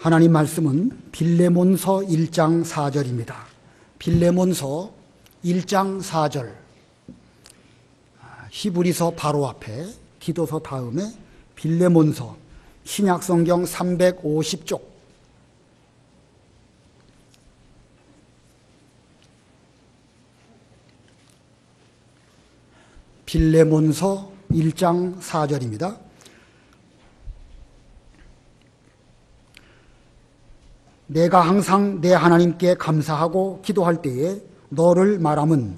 하나님 말씀은 빌레몬서 1장 4절입니다. 빌레몬서 1장 4절. 히브리서 바로 앞에 디도서 다음에 빌레몬서 신약성경 350쪽. 빌레몬서 1장 4절입니다. 내가 항상 내 하나님께 감사하고 기도할 때에 너를 말함은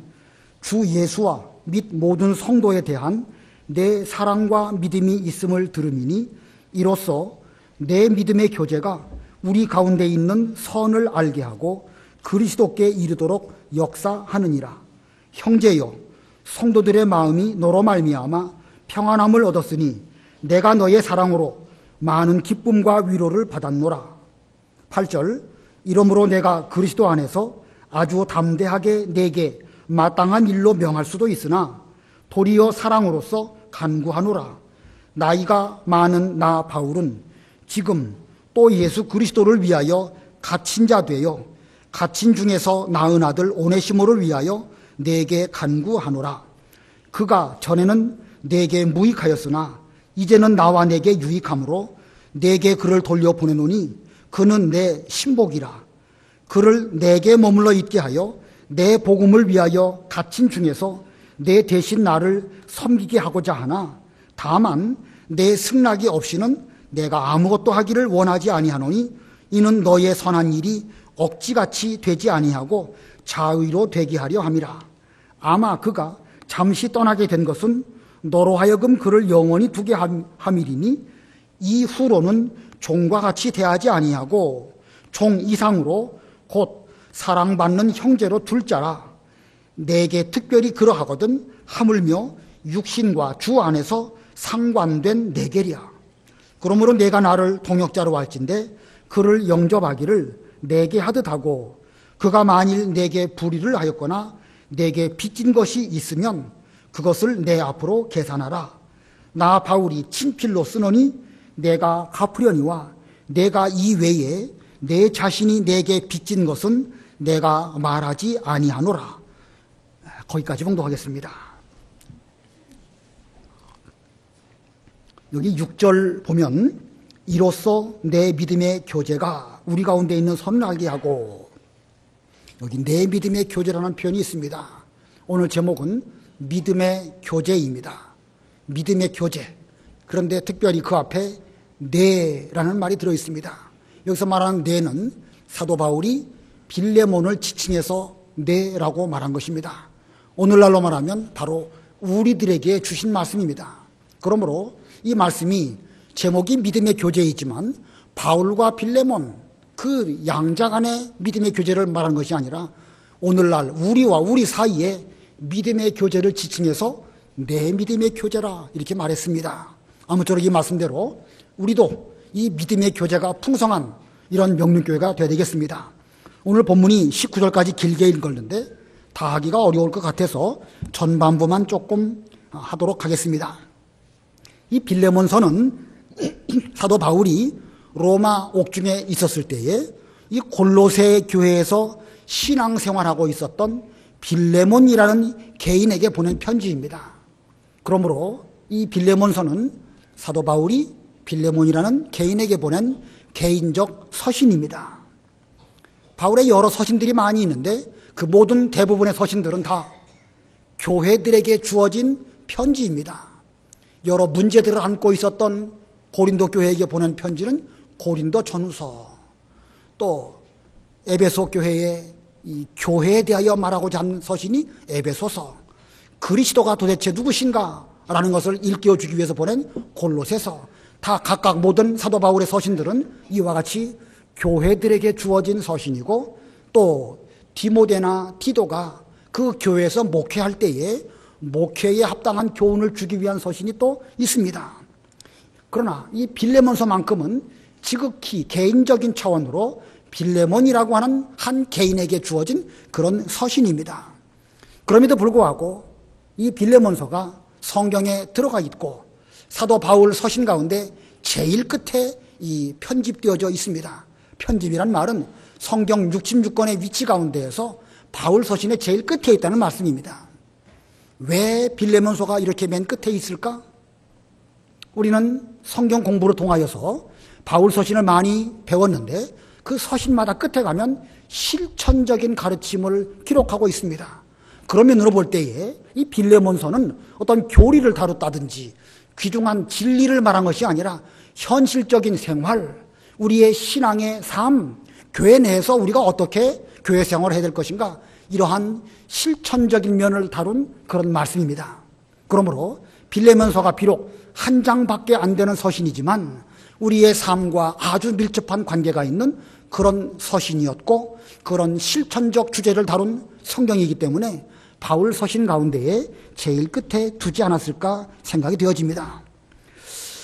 주 예수와 및 모든 성도에 대한 내 사랑과 믿음이 있음을 들음이니 이로써 내 믿음의 교제가 우리 가운데 있는 선을 알게 하고 그리스도께 이르도록 역사하느니라. 형제여, 성도들의 마음이 너로 말미암아 평안함을 얻었으니 내가 너의 사랑으로 많은 기쁨과 위로를 받았노라. 8절. 이러므로 내가 그리스도 안에서 아주 담대하게 내게 마땅한 일로 명할 수도 있으나 도리어 사랑으로서 간구하노라. 나이가 많은 나 바울은 지금 또 예수 그리스도를 위하여 갇힌 자 되어 갇힌 중에서 낳은 아들 오네시모를 위하여 내게 간구하노라. 그가 전에는 내게 무익하였으나 이제는 나와 내게 유익함으로 내게 그를 돌려보내노니 그는 내 신복이라. 그를 내게 머물러 있게 하여 내 복음을 위하여 갇힌 중에서 내 대신 나를 섬기게 하고자 하나 다만 내 승낙이 없이는 내가 아무것도 하기를 원하지 아니하노니 이는 너의 선한 일이 억지같이 되지 아니하고 자의로 되게 하려 함이라. 아마 그가 잠시 떠나게 된 것은 너로 하여금 그를 영원히 두게 함이리니 이후로는 종과 같이 대하지 아니하고 종 이상으로 곧 사랑받는 형제로 둘 자라. 내게 특별히 그러하거든 하물며 육신과 주 안에서 상관된 내게랴. 그러므로 내가 나를 동역자로 할진대 그를 영접하기를 내게 하듯 하고 그가 만일 내게 불의를 하였거나 내게 빚진 것이 있으면 그것을 내 앞으로 계산하라. 나 바울이 친필로 쓰노니 내가 갚으려니와 내가 이외에 내 자신이 내게 빚진 것은 내가 말하지 아니하노라. 거기까지 봉독하겠습니다. 여기 6절 보면 이로써 내 믿음의 교제가 우리 가운데 있는 선을 알게 하고, 여기 내 믿음의 교제라는 표현이 있습니다. 오늘 제목은 믿음의 교제입니다. 믿음의 교제. 그런데 특별히 그 앞에 내라는 말이 들어있습니다. 여기서 말하는 내는 사도 바울이 빌레몬을 지칭해서 내라고 말한 것입니다. 오늘날로 말하면 바로 우리들에게 주신 말씀입니다. 그러므로 이 말씀이 제목이 믿음의 교제이지만 바울과 빌레몬 그 양자 간의 믿음의 교제를 말하는 것이 아니라 오늘날 우리와 우리 사이에 믿음의 교제를 지칭해서 내 믿음의 교제라 이렇게 말했습니다. 아무쪼록 이 말씀대로 우리도 이 믿음의 교제가 풍성한 이런 명륜교회가 되어야 되겠습니다. 오늘 본문이 19절까지 길게 읽었는데 다 하기가 어려울 것 같아서 전반부만 조금 하도록 하겠습니다. 이 빌레몬서는 사도 바울이 로마 옥중에 있었을 때에 이 골로새 교회에서 신앙생활하고 있었던 빌레몬이라는 개인에게 보낸 편지입니다. 그러므로 이 빌레몬서는 사도 바울이 빌레몬이라는 개인에게 보낸 개인적 서신입니다. 바울의 여러 서신들이 많이 있는데 그 모든 대부분의 서신들은 다 교회들에게 주어진 편지입니다. 여러 문제들을 안고 있었던 고린도 교회에게 보낸 편지는 고린도 전후서, 또 에베소 교회의 이 교회에 대하여 말하고자 하는 서신이 에베소서, 그리스도가 도대체 누구신가라는 것을 일깨워주기 위해서 보낸 골로새서, 다 각각 모든 사도 바울의 서신들은 이와 같이 교회들에게 주어진 서신이고, 또 디모데나 티도가 그 교회에서 목회할 때에 목회에 합당한 교훈을 주기 위한 서신이 또 있습니다. 그러나 이 빌레몬서만큼은 지극히 개인적인 차원으로 빌레몬이라고 하는 한 개인에게 주어진 그런 서신입니다. 그럼에도 불구하고 이 빌레몬서가 성경에 들어가 있고 사도 바울 서신 가운데 제일 끝에 이 편집되어져 있습니다. 편집이란 말은 성경 66권의 위치 가운데에서 바울 서신의 제일 끝에 있다는 말씀입니다. 왜 빌레몬서가 이렇게 맨 끝에 있을까? 우리는 성경 공부를 통하여서 바울 서신을 많이 배웠는데 그 서신마다 끝에 가면 실천적인 가르침을 기록하고 있습니다. 그런 면으로 볼 때에 이 빌레몬서는 어떤 교리를 다뤘다든지 귀중한 진리를 말한 것이 아니라 현실적인 생활, 우리의 신앙의 삶, 교회 내에서 우리가 어떻게 교회 생활을 해야 될 것인가, 이러한 실천적인 면을 다룬 그런 말씀입니다. 그러므로 빌레몬서가 비록 한 장밖에 안 되는 서신이지만 우리의 삶과 아주 밀접한 관계가 있는 그런 서신이었고 그런 실천적 주제를 다룬 성경이기 때문에 바울 서신 가운데에 제일 끝에 두지 않았을까 생각이 되어집니다.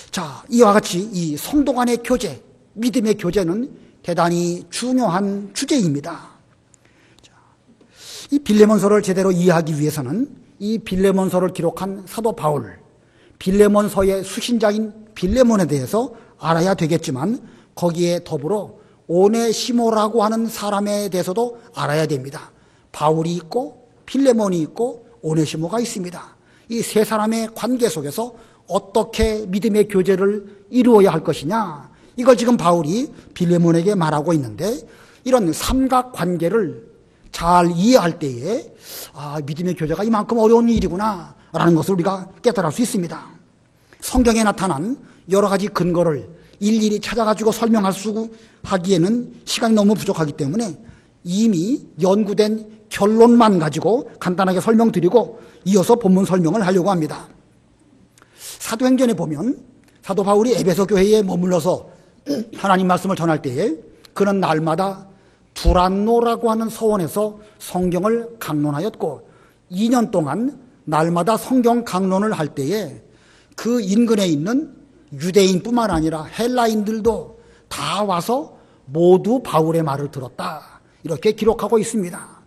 자, 이와 같이 이 성도 간의 교제, 믿음의 교제는 대단히 중요한 주제입니다. 이 빌레몬서를 제대로 이해하기 위해서는 이 빌레몬서를 기록한 사도 바울, 빌레몬서의 수신자인 빌레몬에 대해서 알아야 되겠지만 거기에 더불어 오네시모라고 하는 사람에 대해서도 알아야 됩니다. 바울이 있고 빌레몬이 있고 오네시모가 있습니다. 이 세 사람의 관계 속에서 어떻게 믿음의 교제를 이루어야 할 것이냐, 이걸 지금 바울이 빌레몬에게 말하고 있는데 이런 삼각관계를 잘 이해할 때에 믿음의 교제가 이만큼 어려운 일이구나 라는 것을 우리가 깨달을 수 있습니다. 성경에 나타난 여러 가지 근거를 일일이 찾아가지고 하기에는 시간이 너무 부족하기 때문에 이미 연구된 결론만 가지고 간단하게 설명드리고 이어서 본문 설명을 하려고 합니다. 사도행전에 보면 사도 바울이 에베소 교회에 머물러서 하나님 말씀을 전할 때에 그는 날마다 두란노라고 하는 서원에서 성경을 강론하였고 2년 동안 날마다 성경 강론을 할 때에 그 인근에 있는 유대인뿐만 아니라 헬라인들도 다 와서 모두 바울의 말을 들었다, 이렇게 기록하고 있습니다.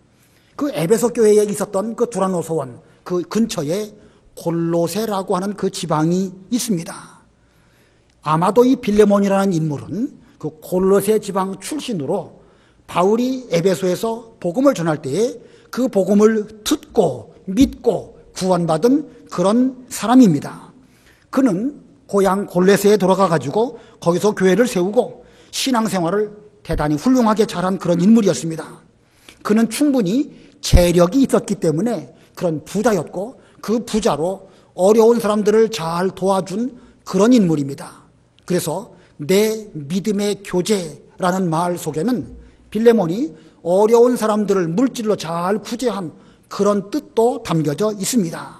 그 에베소 교회에 있었던 그 두란노 서원 그 근처에 골로새라고 하는 그 지방이 있습니다. 아마도 이 빌레몬이라는 인물은 그 골로새 지방 출신으로 바울이 에베소에서 복음을 전할 때에 그 복음을 듣고 믿고 구원받은 그런 사람입니다. 그는 고향 골로새에 돌아가 가지고 거기서 교회를 세우고 신앙생활을 대단히 훌륭하게 잘한 그런 인물이었습니다. 그는 충분히 재력이 있었기 때문에 그런 부자였고 그 부자로 어려운 사람들을 잘 도와준 그런 인물입니다. 그래서 내 믿음의 교제라는 말 속에는 빌레몬이 어려운 사람들을 물질로 잘 구제한 그런 뜻도 담겨져 있습니다.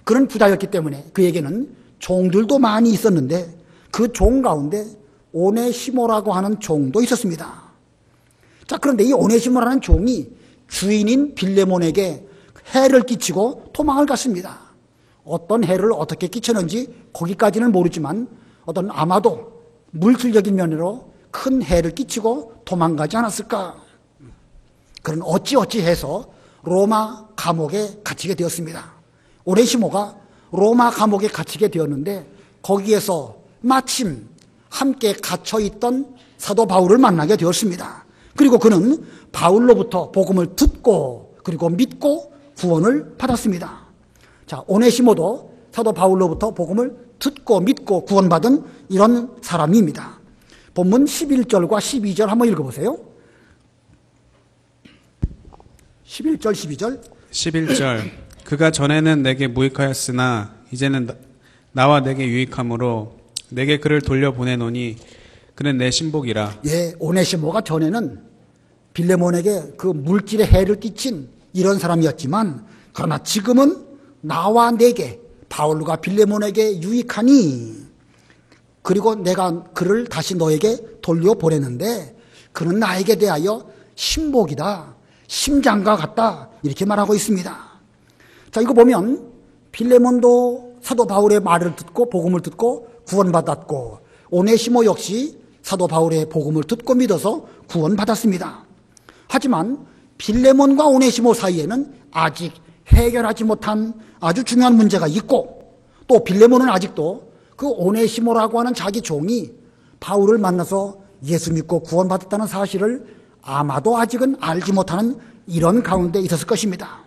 그는 부자였기 때문에 그에게는 종들도 많이 있었는데 그 종 가운데 오네시모라고 하는 종도 있었습니다. 자, 그런데 이 오네시모라는 종이 주인인 빌레몬에게 해를 끼치고 도망을 갔습니다. 어떤 해를 어떻게 끼쳤는지 거기까지는 모르지만 어떤 아마도 물질적인 면으로 큰 해를 끼치고 도망가지 않았을까. 그런 어찌해서 로마 감옥에 갇히게 되었습니다. 오네시모가 로마 감옥에 갇히게 되었는데 거기에서 마침 함께 갇혀있던 사도 바울을 만나게 되었습니다. 그리고 그는 바울로부터 복음을 듣고 그리고 믿고 구원을 받았습니다. 자, 오네시모도 사도 바울로부터 복음을 듣고 믿고 구원받은 이런 사람입니다. 본문 11절과 12절 한번 읽어보세요. 11절 12절 11절 그가 전에는 내게 무익하였으나 이제는 나와 내게 유익함으로 내게 그를 돌려보내노니 그는 내 신복이라. 예, 오네시모가 전에는 빌레몬에게 그 물질의 해를 끼친 이런 사람이었지만 그러나 지금은 나와 내게 바울과 빌레몬에게 유익하니 그리고 내가 그를 다시 너에게 돌려보내는데 그는 나에게 대하여 신복이다, 심장과 같다, 이렇게 말하고 있습니다. 자, 이거 보면 빌레몬도 사도 바울의 말을 듣고 복음을 듣고 구원받았고 오네시모 역시 사도 바울의 복음을 듣고 믿어서 구원받았습니다. 하지만 빌레몬과 오네시모 사이에는 아직 해결하지 못한 아주 중요한 문제가 있고 또 빌레몬은 아직도 그 오네시모라고 하는 자기 종이 바울을 만나서 예수 믿고 구원받았다는 사실을 아마도 아직은 알지 못하는 이런 가운데 있었을 것입니다.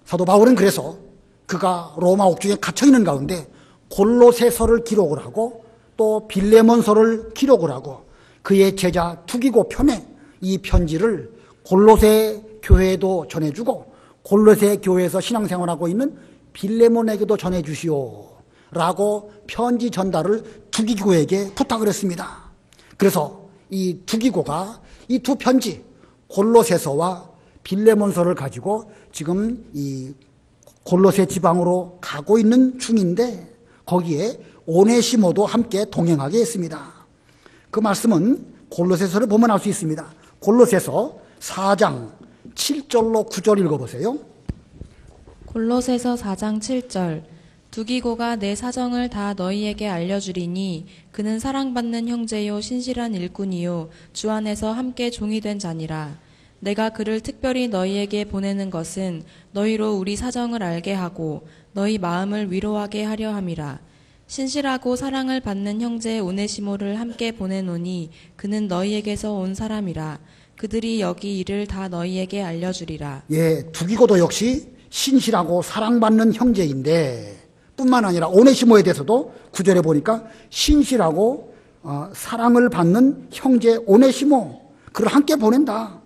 사도 바울은 그래서 그가 로마 옥중에 갇혀 있는 가운데 골로새서를 기록을 하고 또 빌레몬서를 기록을 하고 그의 제자 투기고 편에 이 편지를 골로새 교회에도 전해주고 골로새 교회에서 신앙생활하고 있는 빌레몬에게도 전해주시오 라고 편지 전달을 투기고에게 부탁을 했습니다. 그래서 이 투기고가 이 두 편지 골로새서와 빌레몬서를 가지고 지금 이 골로새 지방으로 가고 있는 중인데 거기에 오네시모도 함께 동행하게 했습니다. 그 말씀은 골로새서를 보면 알 수 있습니다. 골로새서 4장 7절로 9절 읽어보세요. 골로새서 4장 7절 두기고가 내 사정을 다 너희에게 알려주리니 그는 사랑받는 형제요 신실한 일꾼이요 주 안에서 함께 종이 된 자니라. 내가 그를 특별히 너희에게 보내는 것은 너희로 우리 사정을 알게 하고 너희 마음을 위로하게 하려 함이라. 신실하고 사랑을 받는 형제 오네시모를 함께 보내노니 그는 너희에게서 온 사람이라. 그들이 여기 일을 다 너희에게 알려주리라. 예, 두기고도 역시 신실하고 사랑받는 형제인데 뿐만 아니라 오네시모에 대해서도 9절에 보니까 신실하고 사랑을 받는 형제 오네시모 그를 함께 보낸다.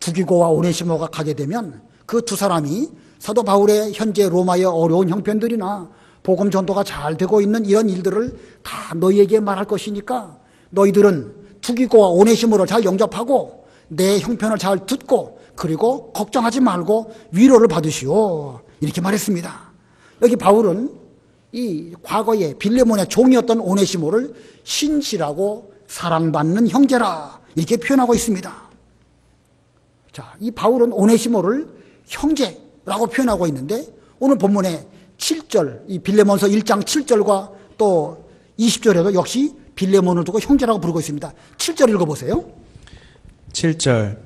두기고와 오네시모가 가게 되면 그 두 사람이 사도 바울의 현재 로마의 어려운 형편들이나 복음 전도가 잘 되고 있는 이런 일들을 다 너희에게 말할 것이니까 너희들은 두기고와 오네시모를 잘 영접하고 내 형편을 잘 듣고 그리고 걱정하지 말고 위로를 받으시오 이렇게 말했습니다. 여기 바울은 이 과거에 빌레몬의 종이었던 오네시모를 신실하고 사랑받는 형제라 이렇게 표현하고 있습니다. 자, 이 바울은 오네시모를 형제라고 표현하고 있는데 오늘 본문에 7절, 이 빌레몬서 1장 7절과 또 20절에도 역시 빌레몬을 두고 형제라고 부르고 있습니다. 7절 읽어보세요. 7절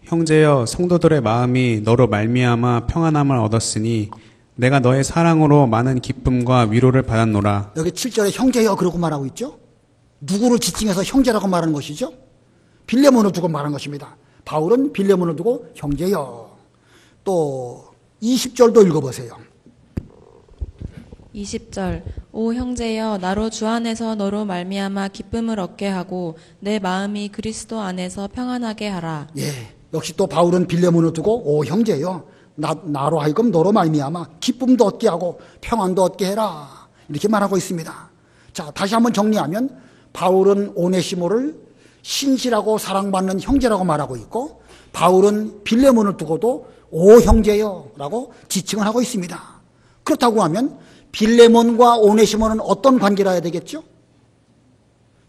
형제여 성도들의 마음이 너로 말미암아 평안함을 얻었으니 내가 너의 사랑으로 많은 기쁨과 위로를 받았노라. 여기 7절에 형제여 그러고 말하고 있죠. 누구를 지칭해서 형제라고 말하는 것이죠? 빌레몬을 두고 말한 것입니다. 바울은 빌레몬을 두고 형제여. 또 20절도 읽어보세요. 20절 오 형제여 나로 주 안에서 너로 말미암아 기쁨을 얻게 하고 내 마음이 그리스도 안에서 평안하게 하라. 예, 역시 또 바울은 빌레몬을 두고 오 형제여 나로 하여금 너로 말미암아 기쁨도 얻게 하고 평안도 얻게 해라 이렇게 말하고 있습니다. 자, 다시 한번 정리하면 바울은 오네시모를 신실하고 사랑받는 형제라고 말하고 있고 바울은 빌레몬을 두고도 오 형제여 라고 지칭을 하고 있습니다. 그렇다고 하면 빌레몬과 오네시모는 어떤 관계라 해야 되겠죠?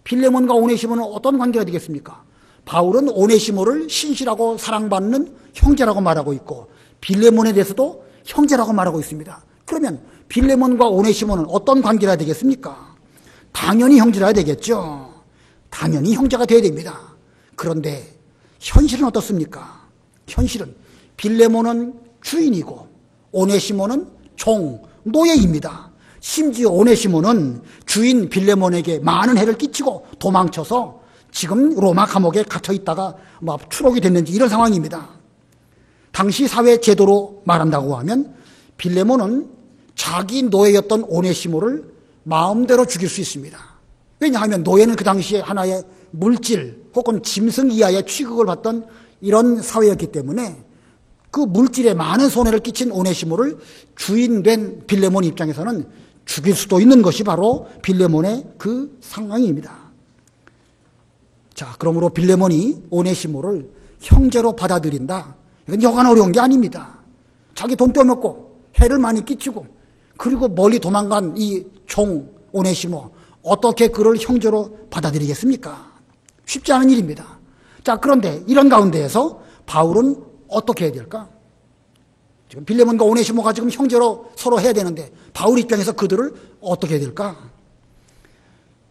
빌레몬과 오네시모는 어떤 관계가 되겠습니까? 바울은 오네시모를 신실하고 사랑받는 형제라고 말하고 있고 빌레몬에 대해서도 형제라고 말하고 있습니다. 그러면 빌레몬과 오네시모는 어떤 관계라 되겠습니까? 당연히 형제라 되겠죠. 당연히 형제가 되어야 됩니다. 그런데 현실은 어떻습니까? 현실은 빌레몬은 주인이고 오네시모는 종, 노예입니다. 심지어 오네시모는 주인 빌레몬에게 많은 해를 끼치고 도망쳐서 지금 로마 감옥에 갇혀 있다가 추록이 됐는지 이런 상황입니다. 당시 사회 제도로 말한다고 하면 빌레몬은 자기 노예였던 오네시모를 마음대로 죽일 수 있습니다. 왜냐하면 노예는 그 당시에 하나의 물질 혹은 짐승 이하의 취급을 받던 이런 사회였기 때문에 그 물질에 많은 손해를 끼친 오네시모를 주인된 빌레몬 입장에서는 죽일 수도 있는 것이 바로 빌레몬의 그 상황입니다. 자, 그러므로 빌레몬이 오네시모를 형제로 받아들인다. 이건 여간 어려운 게 아닙니다. 자기 돈 떼어먹고 해를 많이 끼치고 그리고 멀리 도망간 이 종 오네시모 어떻게 그를 형제로 받아들이겠습니까? 쉽지 않은 일입니다. 자, 그런데 이런 가운데에서 바울은 어떻게 해야 될까? 지금 빌레몬과 오네시모가 지금 형제로 서로 해야 되는데 바울 입장에서 그들을 어떻게 해야 될까?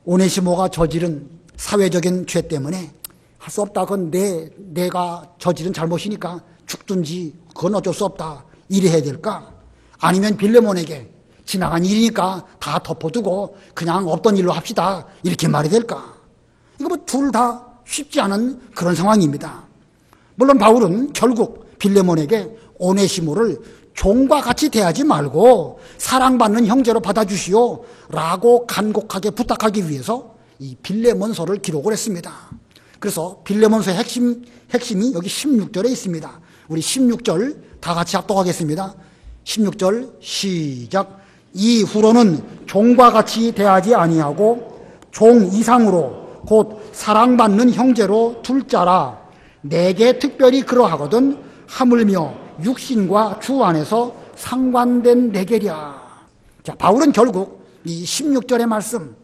오네시모가 저지른 사회적인 죄 때문에 할 수 없다. 그건 내가 저지른 잘못이니까 죽든지 그건 어쩔 수 없다. 이래 해야 될까? 아니면 빌레몬에게 지나간 일이니까 다 덮어두고 그냥 없던 일로 합시다. 이렇게 말해야 될까? 이거 뭐 둘 다 쉽지 않은 그런 상황입니다. 물론 바울은 결국 빌레몬에게 오네시모를 종과 같이 대하지 말고 사랑받는 형제로 받아주시오 라고 간곡하게 부탁하기 위해서 이 빌레몬서를 기록을 했습니다. 그래서 빌레몬서의 핵심이 여기 16절에 있습니다. 우리 16절 다 같이 합독하겠습니다. 16절 시작. 이후로는 종과 같이 대하지 아니하고 종 이상으로 곧 사랑받는 형제로 둘 자라. 내게 특별히 그러하거든 하물며 육신과 주 안에서 상관된 내게랴. 자, 바울은 결국 이 16절의 말씀,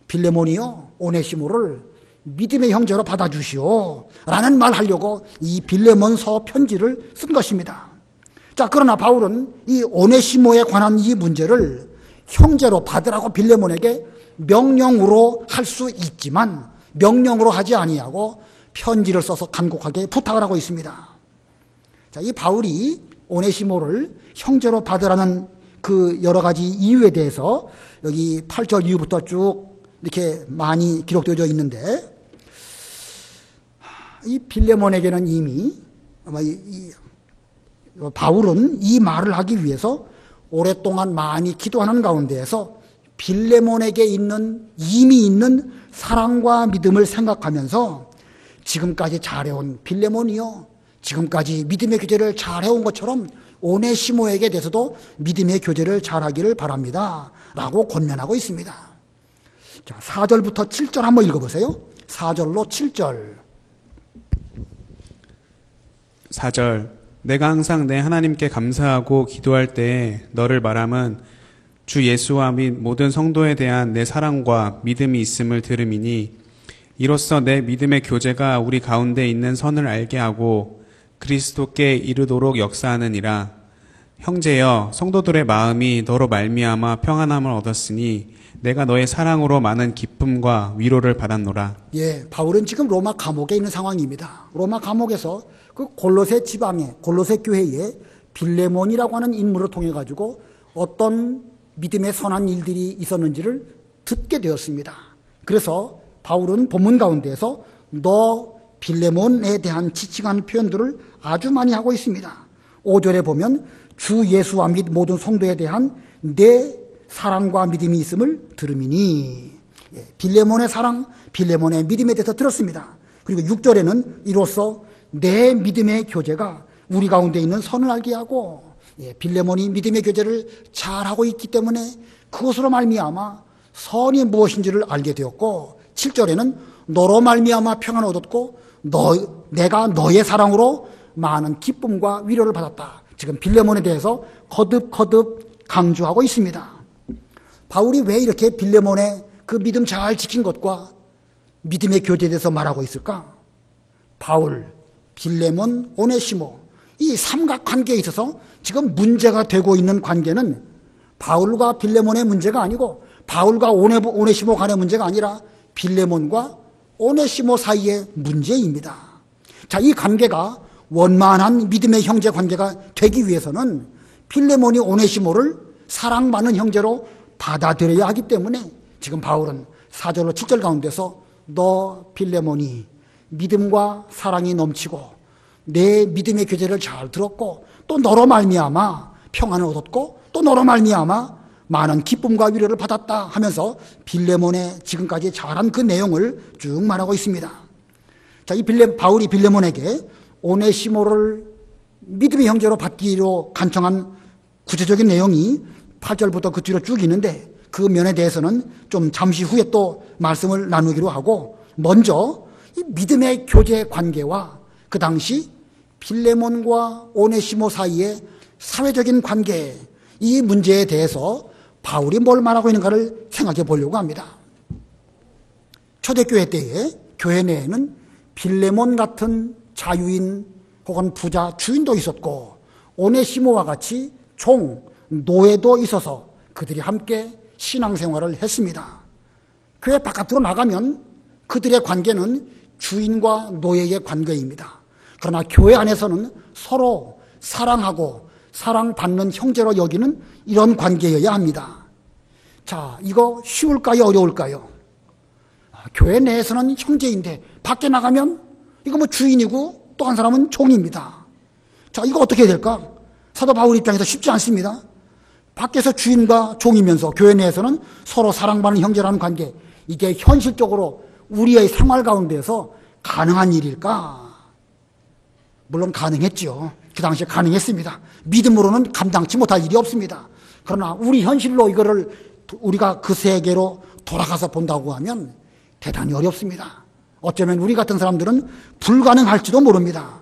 빌레몬이요 오네시모를 믿음의 형제로 받아주시오 라는 말 하려고 이 빌레몬서 편지를 쓴 것입니다. 자, 그러나 바울은 이 오네시모에 관한 이 문제를 형제로 받으라고 빌레몬에게 명령으로 할 수 있지만 명령으로 하지 아니하고 편지를 써서 간곡하게 부탁을 하고 있습니다. 자, 이 바울이 오네시모를 형제로 받으라는 그 여러 가지 이유에 대해서 여기 8절 이후부터 쭉 이렇게 많이 기록되어 있는데, 이 빌레몬에게는 이미 아마 바울은 이 말을 하기 위해서 오랫동안 많이 기도하는 가운데에서 빌레몬에게 이미 있는 사랑과 믿음을 생각하면서 지금까지 잘해온 빌레몬이요, 지금까지 믿음의 교제를 잘해온 것처럼 오네시모에게 대해서도 믿음의 교제를 잘하기를 바랍니다 라고 권면하고 있습니다. 자, 4절부터 7절 한번 읽어보세요. 4절로 7절. 4절. 내가 항상 내 하나님께 감사하고 기도할 때에 너를 말함은 주 예수와 및 모든 성도에 대한 내 사랑과 믿음이 있음을 들음이니 이로써 내 믿음의 교제가 우리 가운데 있는 선을 알게 하고 그리스도께 이르도록 역사하느니라. 형제여, 성도들의 마음이 너로 말미암아 평안함을 얻었으니 내가 너의 사랑으로 많은 기쁨과 위로를 받았노라. 예, 바울은 지금 로마 감옥에 있는 상황입니다. 로마 감옥에서 그 골로새 지방에, 골로새 교회에 빌레몬이라고 하는 인물을 통해 가지고 어떤 믿음의 선한 일들이 있었는지를 듣게 되었습니다. 그래서 바울은 본문 가운데에서 너 빌레몬에 대한 지칭하는 표현들을 아주 많이 하고 있습니다. 5절에 보면 주 예수와 및 모든 성도에 대한 내 사랑과 믿음이 있음을 들음이니, 빌레몬의 사랑, 빌레몬의 믿음에 대해서 들었습니다. 그리고 6절에는 이로써 내 믿음의 교제가 우리 가운데 있는 선을 알게 하고, 빌레몬이 믿음의 교제를 잘하고 있기 때문에 그것으로 말미암아 선이 무엇인지를 알게 되었고, 7절에는 너로 말미암아 평안을 얻었고 내가 너의 사랑으로 많은 기쁨과 위로를 받았다. 지금 빌레몬에 대해서 거듭 강조하고 있습니다. 바울이 왜 이렇게 빌레몬의 그 믿음 잘 지킨 것과 믿음의 교제에 대해서 말하고 있을까? 바울, 빌레몬, 오네시모, 이 삼각관계에 있어서 지금 문제가 되고 있는 관계는 바울과 빌레몬의 문제가 아니고 바울과 오네시모 간의 문제가 아니라 빌레몬과 오네시모 사이의 문제입니다. 자, 이 관계가 원만한 믿음의 형제 관계가 되기 위해서는 빌레몬이 오네시모를 사랑받는 형제로 받아들여야 하기 때문에 지금 바울은 4절로 7절 가운데서 너 빌레몬이 믿음과 사랑이 넘치고 내 믿음의 교제를 잘 들었고 또 너로 말미암아 평안을 얻었고 또 너로 말미암아 많은 기쁨과 위로를 받았다 하면서 빌레몬의 지금까지 잘한 그 내용을 쭉 말하고 있습니다. 자, 이 바울이 빌레몬에게 오네시모를 믿음의 형제로 받기로 간청한 구체적인 내용이 8절부터 그 뒤로 쭉 있는데 그 면에 대해서는 좀 잠시 후에 또 말씀을 나누기로 하고, 먼저 이 믿음의 교제 관계와 그 당시 빌레몬과 오네시모 사이의 사회적인 관계, 이 문제에 대해서 바울이 뭘 말하고 있는가를 생각해 보려고 합니다. 초대교회 때에 교회 내에는 빌레몬 같은 자유인 혹은 부자 주인도 있었고 오네시모와 같이 종, 노예도 있어서 그들이 함께 신앙생활을 했습니다. 교회 바깥으로 나가면 그들의 관계는 주인과 노예의 관계입니다. 그러나 교회 안에서는 서로 사랑하고 사랑받는 형제로 여기는 이런 관계여야 합니다. 자, 이거 쉬울까요? 어려울까요? 교회 내에서는 형제인데 밖에 나가면 이거 뭐 주인이고 또 한 사람은 종입니다. 자, 이거 어떻게 해야 될까? 사도 바울 입장에서 쉽지 않습니다. 밖에서 주인과 종이면서 교회 내에서는 서로 사랑받는 형제라는 관계, 이게 현실적으로 우리의 생활 가운데에서 가능한 일일까? 물론 가능했죠. 그 당시에 가능했습니다. 믿음으로는 감당치 못할 일이 없습니다. 그러나 우리 현실로 이거를 우리가 그 세계로 돌아가서 본다고 하면 대단히 어렵습니다. 어쩌면 우리 같은 사람들은 불가능할지도 모릅니다.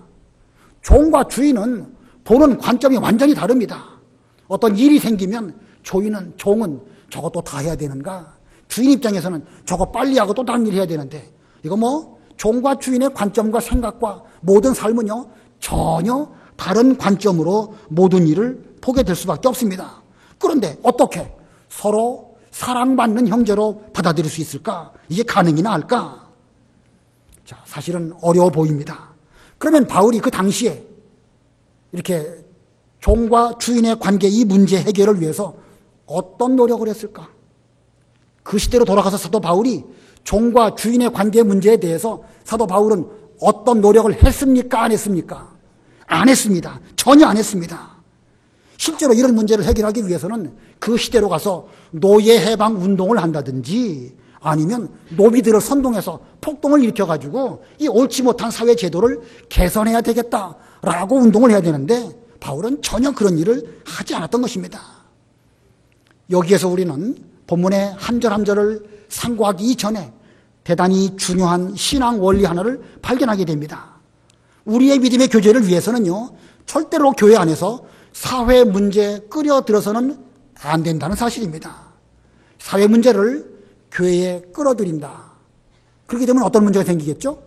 종과 주인은 보는 관점이 완전히 다릅니다. 어떤 일이 생기면 종은 저것도 다 해야 되는가? 주인 입장에서는 저거 빨리 하고 또 다른 일 해야 되는데, 이거 뭐 종과 주인의 관점과 생각과 모든 삶은요 전혀 다른 관점으로 모든 일을 보게 될 수밖에 없습니다. 그런데 어떻게 서로 사랑받는 형제로 받아들일 수 있을까? 이게 가능이나 할까? 자, 사실은 어려워 보입니다. 그러면 바울이 그 당시에 이렇게 종과 주인의 관계, 이 문제 해결을 위해서 어떤 노력을 했을까? 그 시대로 돌아가서 사도 바울이 종과 주인의 관계 문제에 대해서 사도 바울은 어떤 노력을 했습니까? 안 했습니까? 안 했습니다. 전혀 안 했습니다. 실제로 이런 문제를 해결하기 위해서는 그 시대로 가서 노예 해방 운동을 한다든지 아니면 노비들을 선동해서 폭동을 일으켜가지고 이 옳지 못한 사회 제도를 개선해야 되겠다라고 운동을 해야 되는데 바울은 전혀 그런 일을 하지 않았던 것입니다. 여기에서 우리는 본문의 한 절 한 절을 상고하기 이전에 대단히 중요한 신앙 원리 하나를 발견하게 됩니다. 우리의 믿음의 교제를 위해서는요, 절대로 교회 안에서 사회 문제에 끌어들어서는 안 된다는 사실입니다. 사회 문제를 교회에 끌어들인다. 그렇게 되면 어떤 문제가 생기겠죠?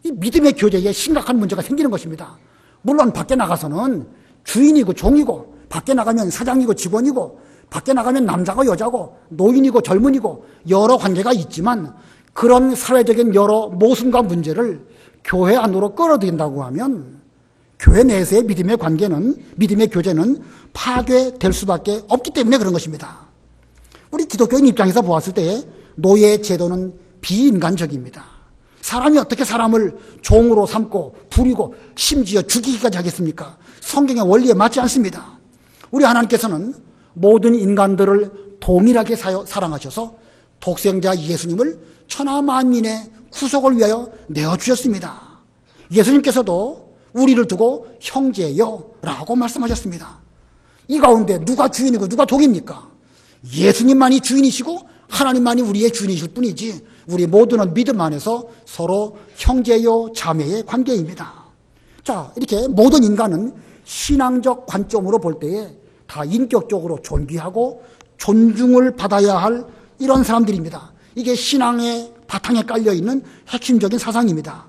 이 믿음의 교제에 심각한 문제가 생기는 것입니다. 물론 밖에 나가서는 주인이고 종이고, 밖에 나가면 사장이고 직원이고, 밖에 나가면 남자고 여자고, 노인이고 젊은이고 여러 관계가 있지만 그런 사회적인 여러 모순과 문제를 교회 안으로 끌어들인다고 하면 교회 내에서의 믿음의 관계는, 믿음의 교제는 파괴될 수밖에 없기 때문에 그런 것입니다. 우리 기독교인 입장에서 보았을 때 노예 제도는 비인간적입니다. 사람이 어떻게 사람을 종으로 삼고 부리고 심지어 죽이기까지 하겠습니까? 성경의 원리에 맞지 않습니다. 우리 하나님께서는 모든 인간들을 동일하게 사랑하셔서 독생자 예수님을 천하 만민의 구속을 위하여 내어주셨습니다. 예수님께서도 우리를 두고 형제여 라고 말씀하셨습니다. 이 가운데 누가 주인이고 누가 종입니까? 예수님만이 주인이시고 하나님만이 우리의 주인이실 뿐이지 우리 모두는 믿음 안에서 서로 형제요 자매의 관계입니다. 자, 이렇게 모든 인간은 신앙적 관점으로 볼 때에 다 인격적으로 존귀하고 존중을 받아야 할 이런 사람들입니다. 이게 신앙의 바탕에 깔려있는 핵심적인 사상입니다.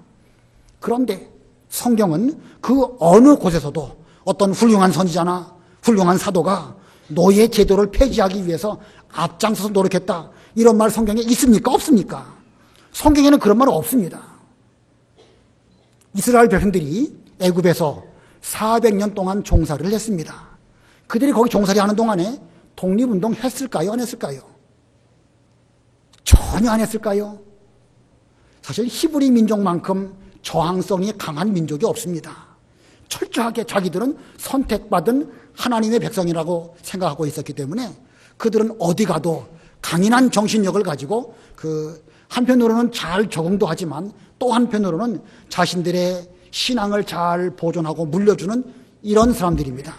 그런데 성경은 그 어느 곳에서도 어떤 훌륭한 선지자나 훌륭한 사도가 노예 제도를 폐지하기 위해서 앞장서서 노력했다, 이런 말 성경에 있습니까? 없습니까? 성경에는 그런 말 없습니다. 이스라엘 백성들이 애굽에서 400년 동안 종살이를 했습니다. 그들이 거기 종살이 하는 동안에 독립운동 했을까요? 안 했을까요? 전혀 안 했을까요? 사실 히브리 민족만큼 저항성이 강한 민족이 없습니다. 철저하게 자기들은 선택받은 하나님의 백성이라고 생각하고 있었기 때문에 그들은 어디 가도 강인한 정신력을 가지고 한편으로는 잘 적응도 하지만 또 한편으로는 자신들의 신앙을 잘 보존하고 물려주는 이런 사람들입니다.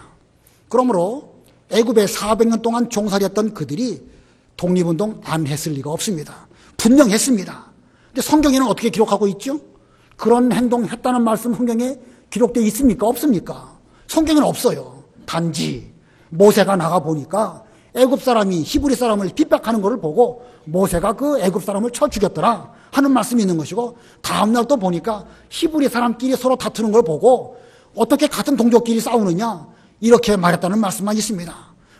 그러므로 애굽에 400년 동안 종살이했던 그들이 독립운동 안 했을 리가 없습니다. 분명 했습니다. 근데 성경에는 어떻게 기록하고 있죠? 그런 행동했다는 말씀 성경에 기록되어 있습니까? 없습니까? 성경에는 없어요. 단지 모세가 나가보니까 애굽 사람이 히브리 사람을 핍박하는 것을 보고 모세가 그 애굽 사람을 쳐 죽였더라 하는 말씀이 있는 것이고, 다음날 또 보니까 히브리 사람끼리 서로 다투는 걸 보고 어떻게 같은 동족끼리 싸우느냐 이렇게 말했다는 말씀만 있습니다.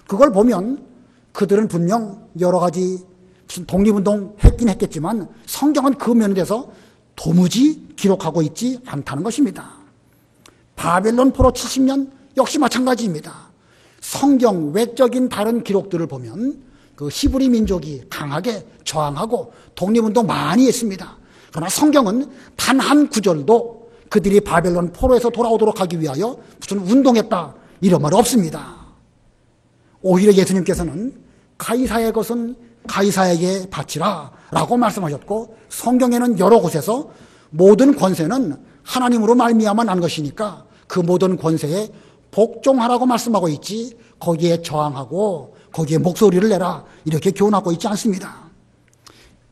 그걸 보면 그들은 분명 여러 가지 무슨 독립운동 했긴 했겠지만 성경은 그 면에서 도무지 기록하고 있지 않다는 것입니다. 바벨론 포로 70년 역시 마찬가지입니다. 성경 외적인 다른 기록들을 보면 그 히브리 민족이 강하게 저항하고 독립운동 많이 했습니다. 그러나 성경은 단 한 구절도 그들이 바벨론 포로에서 돌아오도록 하기 위하여 무슨 운동했다 이런 말 없습니다. 오히려 예수님께서는 가이사의 것은 가이사에게 바치라 라고 말씀하셨고, 성경에는 여러 곳에서 모든 권세는 하나님으로 말미암아 난 것이니까 그 모든 권세에 복종하라고 말씀하고 있지, 거기에 저항하고 거기에 목소리를 내라 이렇게 교훈하고 있지 않습니다.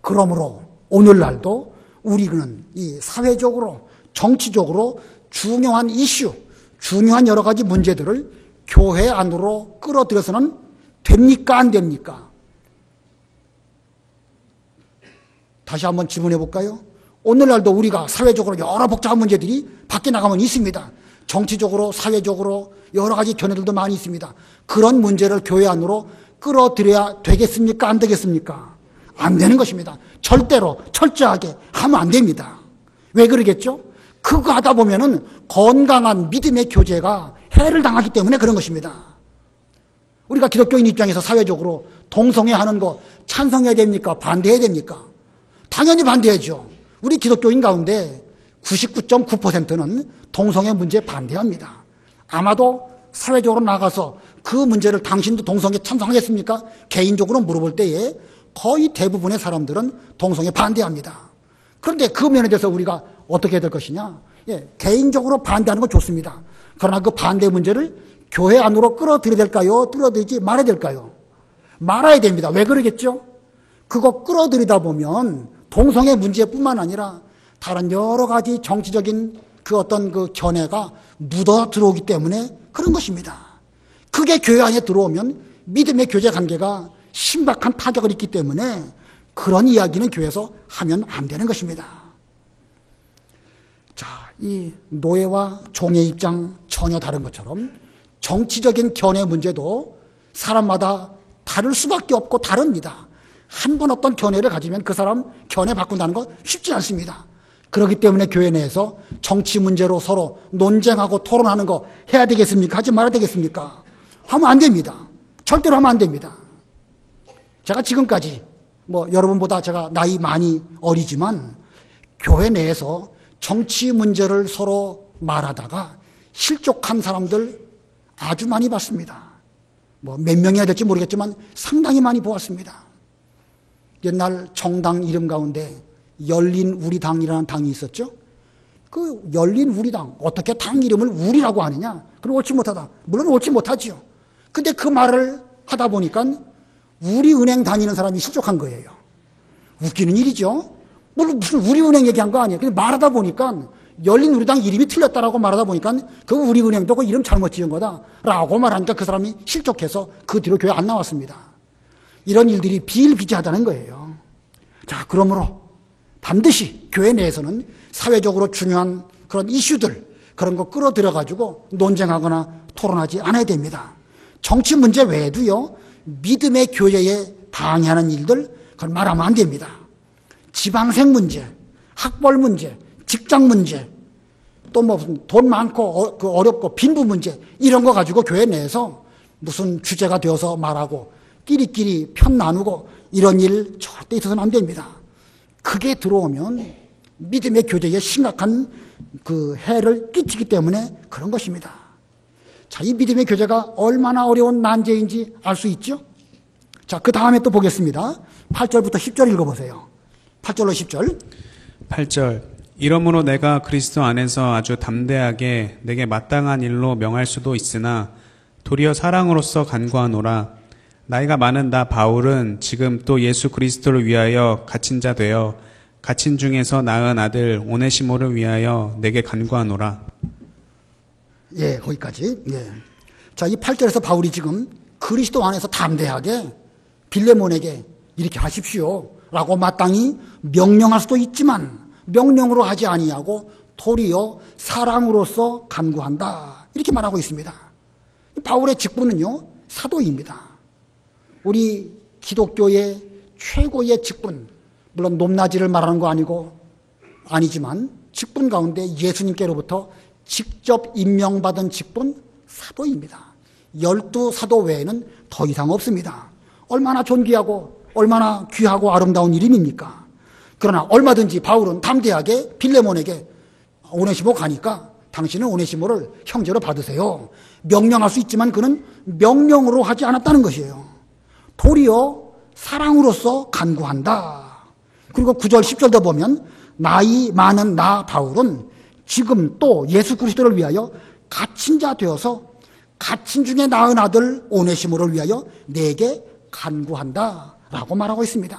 그러므로 오늘날도 우리는 이 사회적으로 정치적으로 중요한 이슈, 중요한 여러 가지 문제들을 교회 안으로 끌어들여서는 됩니까 안 됩니까? 다시 한번 질문해 볼까요? 오늘날도 우리가 사회적으로 여러 복잡한 문제들이 밖에 나가면 있습니다. 정치적으로, 사회적으로 여러 가지 견해들도 많이 있습니다. 그런 문제를 교회 안으로 끌어들여야 되겠습니까? 안 되겠습니까? 안 되는 것입니다. 절대로 철저하게 하면 안 됩니다. 왜 그러겠죠? 그거 하다 보면은 건강한 믿음의 교제가 해를 당하기 때문에 그런 것입니다. 우리가 기독교인 입장에서 사회적으로 동성애하는 거 찬성해야 됩니까? 반대해야 됩니까? 당연히 반대하죠. 우리 기독교인 가운데 99.9%는 동성애 문제에 반대합니다. 아마도 사회적으로 나가서 그 문제를 당신도 동성애 찬성하겠습니까? 개인적으로 물어볼 때에 거의 대부분의 사람들은 동성애 반대합니다. 그런데 그 면에 대해서 우리가 어떻게 해야 될 것이냐? 개인적으로 반대하는 건 좋습니다. 그러나 그 반대 문제를 교회 안으로 끌어들여야 될까요? 끌어들이지 말아야 될까요? 말아야 됩니다. 왜 그러겠죠? 그거 끌어들이다 보면 동성애 문제뿐만 아니라 다른 여러 가지 정치적인 그 어떤 그 견해가 묻어 들어오기 때문에 그런 것입니다. 그게 교회 안에 들어오면 믿음의 교제 관계가 심각한 타격을 입기 때문에 그런 이야기는 교회에서 하면 안 되는 것입니다. 자, 이 노예와 종의 입장 전혀 다른 것처럼 정치적인 견해 문제도 사람마다 다를 수밖에 없고 다릅니다. 한 번 어떤 견해를 가지면 그 사람 견해 바꾼다는 거 쉽지 않습니다. 그렇기 때문에 교회 내에서 정치 문제로 서로 논쟁하고 토론하는 거 해야 되겠습니까? 하지 말아야 되겠습니까? 하면 안 됩니다. 절대로 하면 안 됩니다. 제가 지금까지 여러분보다 제가 나이 많이 어리지만 교회 내에서 정치 문제를 서로 말하다가 실족한 사람들 아주 많이 봤습니다. 몇 명이야 될지 모르겠지만 상당히 많이 보았습니다. 옛날 정당 이름 가운데 열린 우리당이라는 당이 있었죠. 그 열린 우리당, 어떻게 당 이름을 우리라고 하느냐? 그럼 옳지 못하다. 물론 옳지 못하지요. 근데 그 말을 하다 보니까 우리은행 다니는 사람이 실족한 거예요. 웃기는 일이죠. 물론 무슨 우리은행 얘기한 거 아니에요. 근데 말하다 보니까 열린 우리당 이름이 틀렸다라고 말하다 보니까 그 우리은행도 그 이름 잘못 지은 거다라고 말하니까 그 사람이 실족해서 그 뒤로 교회 안 나왔습니다. 이런 일들이 비일비재하다는 거예요. 자, 그러므로 반드시 교회 내에서는 사회적으로 중요한 그런 이슈들, 그런 거 끌어들여가지고 논쟁하거나 토론하지 않아야 됩니다. 정치 문제 외에도요, 믿음의 교제에 방해하는 일들, 그건 말하면 안 됩니다. 지방생 문제, 학벌 문제, 직장 문제, 또 무슨 돈 많고 어렵고 빈부 문제, 이런 거 가지고 교회 내에서 무슨 주제가 되어서 말하고 끼리끼리 편 나누고 이런 일 절대 있어서는 안 됩니다. 그게 들어오면 믿음의 교제에 심각한 그 해를 끼치기 때문에 그런 것입니다. 자, 이 믿음의 교제가 얼마나 어려운 난제인지 알 수 있죠? 자, 그 다음에 또 보겠습니다. 8절부터 10절 읽어보세요. 8절로 10절. 8절. 이러므로 내가 그리스도 안에서 아주 담대하게 내게 마땅한 일로 명할 수도 있으나 도리어 사랑으로서 간구하노라. 나이가 많은 나 바울은 지금 또 예수 그리스도를 위하여 갇힌 자 되어 갇힌 중에서 낳은 아들 오네시모를 위하여 내게 간구하노라. 예, 거기까지. 예. 자, 이 8절에서 바울이 지금 그리스도 안에서 담대하게 빌레몬에게 이렇게 하십시오 라고 마땅히 명령할 수도 있지만 명령으로 하지 아니하고 도리어 사랑으로서 간구한다, 이렇게 말하고 있습니다. 바울의 직분은요, 사도입니다. 우리 기독교의 최고의 직분, 물론 높낮이를 말하는 거 아니지만 직분 가운데 예수님께로부터 직접 임명받은 직분 사도입니다. 12 사도 외에는 더 이상 없습니다. 얼마나 존귀하고 얼마나 귀하고 아름다운 이름입니까? 그러나 얼마든지 바울은 담대하게 빌레몬에게 오네시모 가니까 당신은 오네시모를 형제로 받으세요. 명령할 수 있지만 그는 명령으로 하지 않았다는 것이에요. 도리어 사랑으로서 간구한다. 그리고 9절 10절도 보면 나이 많은 나 바울은 지금 또 예수 그리스도를 위하여 갇힌 자 되어서 갇힌 중에 낳은 아들 오네시모를 위하여 내게 간구한다 라고 말하고 있습니다.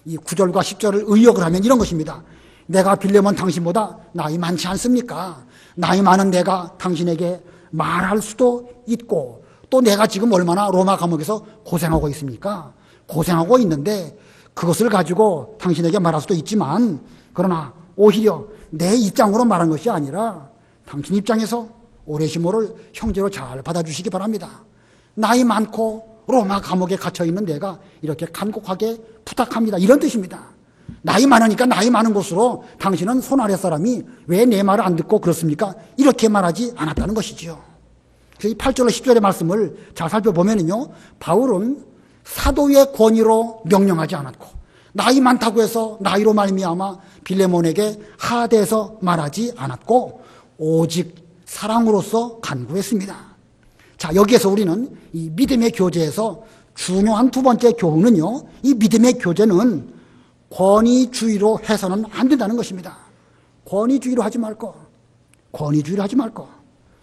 이 9절과 10절을 의역을 하면 이런 것입니다. 내가 빌레몬 당신보다 나이 많지 않습니까? 나이 많은 내가 당신에게 말할 수도 있고 또 내가 지금 얼마나 로마 감옥에서 고생하고 있습니까? 고생하고 있는데 그것을 가지고 당신에게 말할 수도 있지만 그러나 오히려 내 입장으로 말한 것이 아니라 당신 입장에서 오네시모를 형제로 잘 받아주시기 바랍니다. 나이 많고 로마 감옥에 갇혀있는 내가 이렇게 간곡하게 부탁합니다. 이런 뜻입니다. 나이 많으니까 나이 많은 곳으로 당신은 손 아래 사람이 왜 내 말을 안 듣고 그렇습니까? 이렇게 말하지 않았다는 것이지요. 그래서 이 8절과 10절의 말씀을 잘 살펴보면요, 바울은 사도의 권위로 명령하지 않았고 나이 많다고 해서 나이로 말미암아 빌레몬에게 하대해서 말하지 않았고 오직 사랑으로서 간구했습니다. 자, 여기에서 우리는 이 믿음의 교제에서 중요한 두 번째 교훈은요, 이 믿음의 교제는 권위주의로 해서는 안 된다는 것입니다. 권위주의로 하지 말 거. 권위주의로 하지 말 거.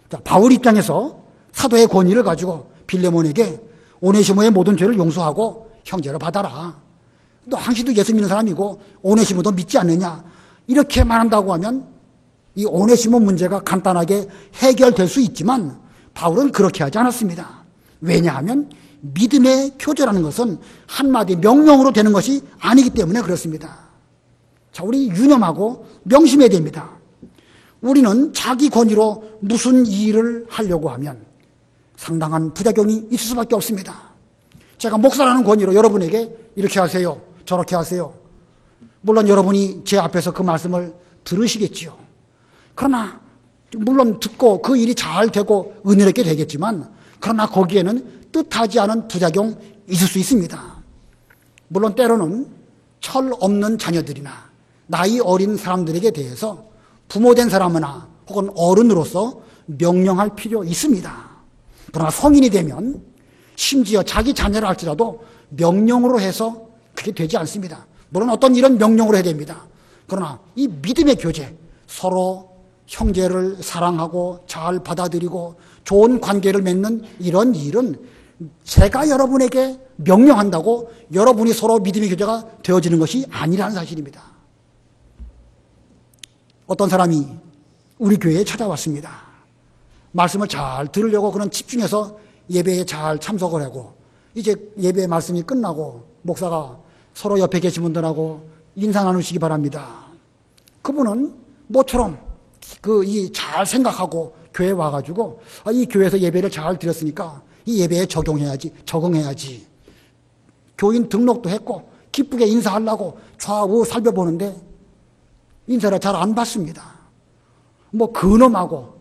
자, 바울 입장에서 사도의 권위를 가지고 빌레몬에게 오네시모의 모든 죄를 용서하고 형제로 받아라. 너 당신도 예수 믿는 사람이고 오네시모도 믿지 않느냐. 이렇게 말한다고 하면 이 오네시모 문제가 간단하게 해결될 수 있지만 바울은 그렇게 하지 않았습니다. 왜냐하면 믿음의 교제라는 것은 한마디 명령으로 되는 것이 아니기 때문에 그렇습니다. 자, 우리 유념하고 명심해야 됩니다. 우리는 자기 권위로 무슨 일을 하려고 하면 상당한 부작용이 있을 수밖에 없습니다. 제가 목사라는 권위로 여러분에게 이렇게 하세요, 저렇게 하세요. 물론 여러분이 제 앞에서 그 말씀을 들으시겠지요. 그러나 물론 듣고 그 일이 잘 되고 은혜롭게 되겠지만 그러나 거기에는 뜻하지 않은 부작용 있을 수 있습니다. 물론 때로는 철 없는 자녀들이나 나이 어린 사람들에게 대해서 부모된 사람이나 혹은 어른으로서 명령할 필요 있습니다. 그러나 성인이 되면 심지어 자기 자녀를 할지라도 명령으로 해서 그게 되지 않습니다. 물론 어떤 일은 명령으로 해야 됩니다. 그러나 이 믿음의 교제, 서로 형제를 사랑하고 잘 받아들이고 좋은 관계를 맺는 이런 일은 제가 여러분에게 명령한다고 여러분이 서로 믿음의 교제가 되어지는 것이 아니라는 사실입니다. 어떤 사람이 우리 교회에 찾아왔습니다. 말씀을 잘 들으려고 그런 집중해서 예배에 잘 참석을 하고 이제 예배 말씀이 끝나고 목사가 서로 옆에 계신 분들하고 인사 나누시기 바랍니다. 그분은 모처럼 잘 생각하고 교회에 와가지고 이 교회에서 예배를 잘 드렸으니까 이 예배에 적응해야지. 교인 등록도 했고 기쁘게 인사하려고 좌우 살펴보는데 인사를 잘 안 받습니다. 뭐 근엄하고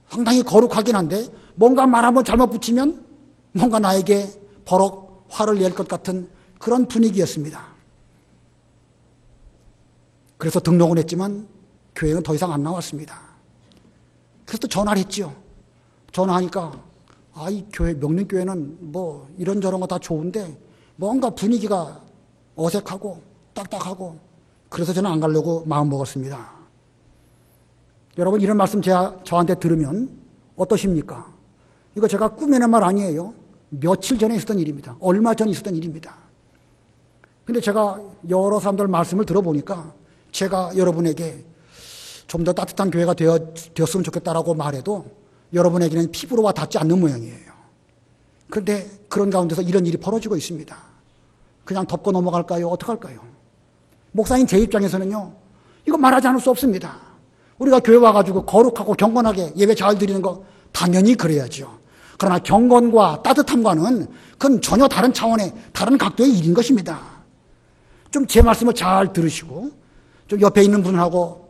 상당히 거룩하긴 한데 뭔가 말 한번 잘못 붙이면 뭔가 나에게 버럭 화를 낼 것 같은 그런 분위기였습니다. 그래서 등록은 했지만 교회는 더 이상 안 나왔습니다. 그래서 또 전화를 했죠. 전화하니까 이 교회, 명륜교회는 뭐 이런저런 거 다 좋은데 뭔가 분위기가 어색하고 딱딱하고 그래서 저는 안 가려고 마음먹었습니다. 여러분 이런 말씀 저한테 들으면 어떠십니까? 이거 제가 꾸며낸 말 아니에요. 며칠 전에 있었던 일입니다. 얼마 전에 있었던 일입니다. 근데 제가 여러 사람들 말씀을 들어보니까 제가 여러분에게 좀 더 따뜻한 교회가 되었으면 좋겠다라고 말해도 여러분에게는 피부로 와 닿지 않는 모양이에요. 그런데 그런 가운데서 이런 일이 벌어지고 있습니다. 그냥 덮고 넘어갈까요? 어떡할까요? 목사님 제 입장에서는요, 이거 말하지 않을 수 없습니다. 우리가 교회 와가지고 거룩하고 경건하게 예배 잘 드리는 거 당연히 그래야죠. 그러나 경건과 따뜻함과는 그건 전혀 다른 차원의 다른 각도의 일인 것입니다. 좀 제 말씀을 잘 들으시고 좀 옆에 있는 분하고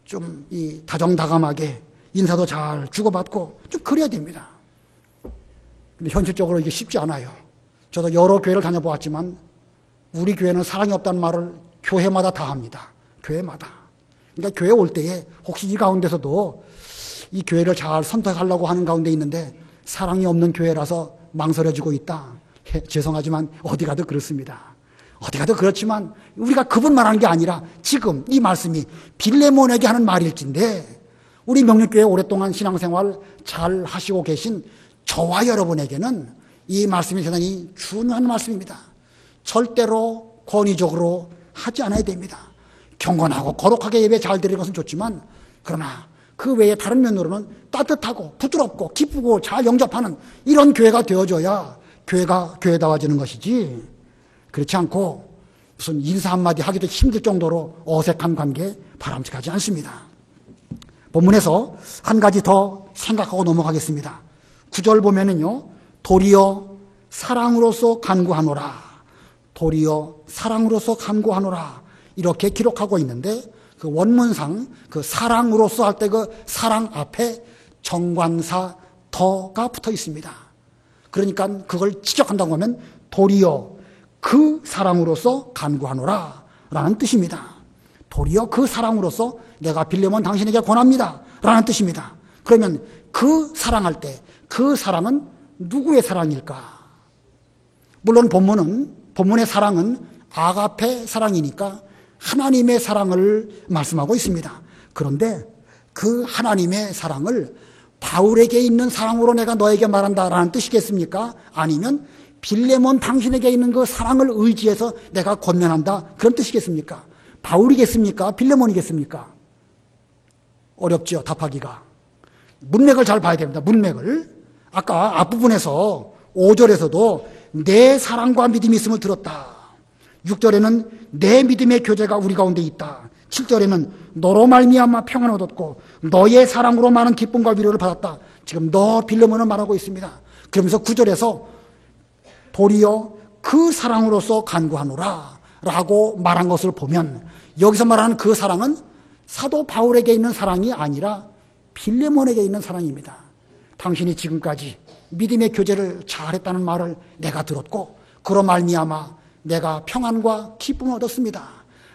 좀 다정다감하게 인사도 잘 주고받고 좀 그래야 됩니다. 근데 현실적으로 이게 쉽지 않아요. 저도 여러 교회를 다녀보았지만 우리 교회는 사랑이 없다는 말을 교회마다 다 합니다. 교회마다. 그러니까 교회 올 때에 혹시 이 가운데서도 이 교회를 잘 선택하려고 하는 가운데 있는데 사랑이 없는 교회라서 망설여지고 있다. 죄송하지만 어디 가도 그렇습니다. 어디 가도 그렇지만 우리가 그분 말하는 게 아니라 지금 이 말씀이 빌레몬에게 하는 말일진데 우리 명령교회 오랫동안 신앙생활 잘 하시고 계신 저와 여러분에게는 이 말씀이 대단히 중요한 말씀입니다. 절대로 권위적으로 하지 않아야 됩니다. 경건하고 거룩하게 예배 잘 드리는 것은 좋지만 그러나 그 외에 다른 면으로는 따뜻하고 부드럽고 기쁘고 잘 영접하는 이런 교회가 되어줘야 교회가 교회다워지는 것이지 그렇지 않고 무슨 인사 한마디 하기도 힘들 정도로 어색한 관계 바람직하지 않습니다. 본문에서 한 가지 더 생각하고 넘어가겠습니다. 9절 보면은요, 도리어 사랑으로서 간구하노라. 도리어 사랑으로서 간구하노라. 이렇게 기록하고 있는데 그 원문상 그 사랑으로서 할 때 그 사랑 앞에 정관사 더가 붙어 있습니다. 그러니까 그걸 지적한다고 하면 도리어 그 사랑으로서 간구하노라 라는 뜻입니다. 도리어 그 사랑으로서 내가 빌레몬 당신에게 권합니다 라는 뜻입니다. 그러면 그 사랑할 때 그 사랑은 누구의 사랑일까? 물론 본문의 사랑은 아가페 사랑이니까 하나님의 사랑을 말씀하고 있습니다. 그런데 그 하나님의 사랑을 바울에게 있는 사랑으로 내가 너에게 말한다라는 뜻이겠습니까? 아니면 빌레몬 당신에게 있는 그 사랑을 의지해서 내가 권면한다 그런 뜻이겠습니까? 바울이겠습니까? 빌레몬이겠습니까? 어렵죠, 답하기가. 문맥을 잘 봐야 됩니다. 문맥을. 아까 앞부분에서 5절에서도 내 사랑과 믿음이 있음을 들었다. 6절에는 내 믿음의 교제가 우리 가운데 있다. 7절에는 너로 말미암아 평안을 얻었고 너의 사랑으로 많은 기쁨과 위로를 받았다. 지금 너 빌레몬을 말하고 있습니다. 그러면서 9절에서 도리어 그 사랑으로서 간구하노라 라고 말한 것을 보면 여기서 말하는 그 사랑은 사도 바울에게 있는 사랑이 아니라 빌레몬에게 있는 사랑입니다. 당신이 지금까지 믿음의 교제를 잘했다는 말을 내가 들었고 그로 말미암아 내가 평안과 기쁨을 얻었습니다.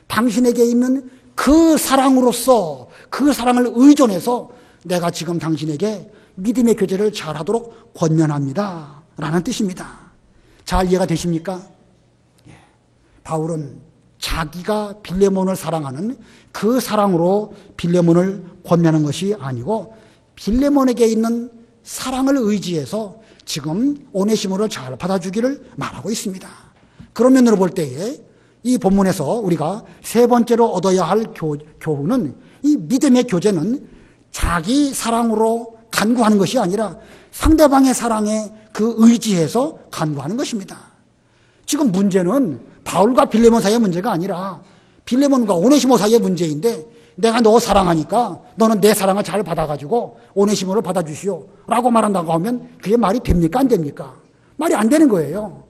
당신에게 있는 그 사랑으로서 그 사랑을 의존해서 내가 지금 당신에게 믿음의 교제를 잘하도록 권면합니다 라는 뜻입니다. 잘 이해가 되십니까? 바울은 자기가 빌레몬을 사랑하는 그 사랑으로 빌레몬을 권면하는 것이 아니고 빌레몬에게 있는 사랑을 의지해서 지금 오네시모를 잘 받아주기를 말하고 있습니다. 그런 면으로 볼 때에 이 본문에서 우리가 세 번째로 얻어야 할 교훈은 이 믿음의 교제는 자기 사랑으로 간구하는 것이 아니라 상대방의 사랑에 그 의지해서 간구하는 것입니다. 지금 문제는 바울과 빌레몬 사이의 문제가 아니라 빌레몬과 오네시모 사이의 문제인데 내가 너 사랑하니까 너는 내 사랑을 잘 받아가지고 오네시모를 받아주시오 라고 말한다고 하면 그게 말이 됩니까? 안 됩니까? 말이 안 되는 거예요.